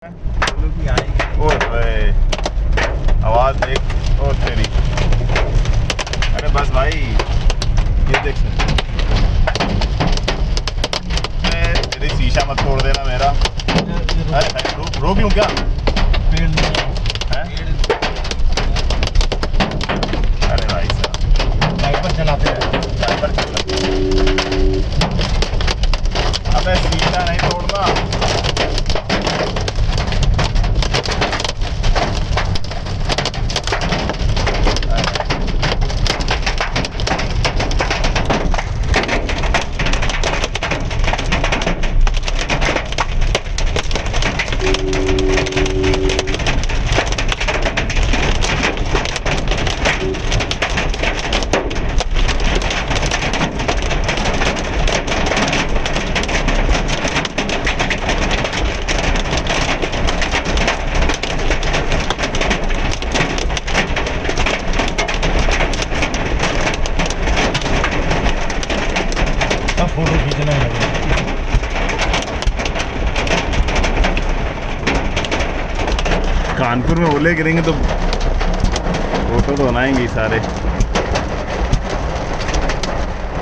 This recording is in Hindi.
ओए आवाज देख। ओ तेरी, अरे बस भाई ये देख, तेरी शीशा मत तोड़ देना मेरा। अरे रोक लूं क्या? अरे भाई साहब वाइपर चलाते हैं। अबे शीशा नहीं तोड़ना। फोटो खींचना है। कानपुर में ओले गिरेंगे तो फोटो तो बनाएंगे ही सारे।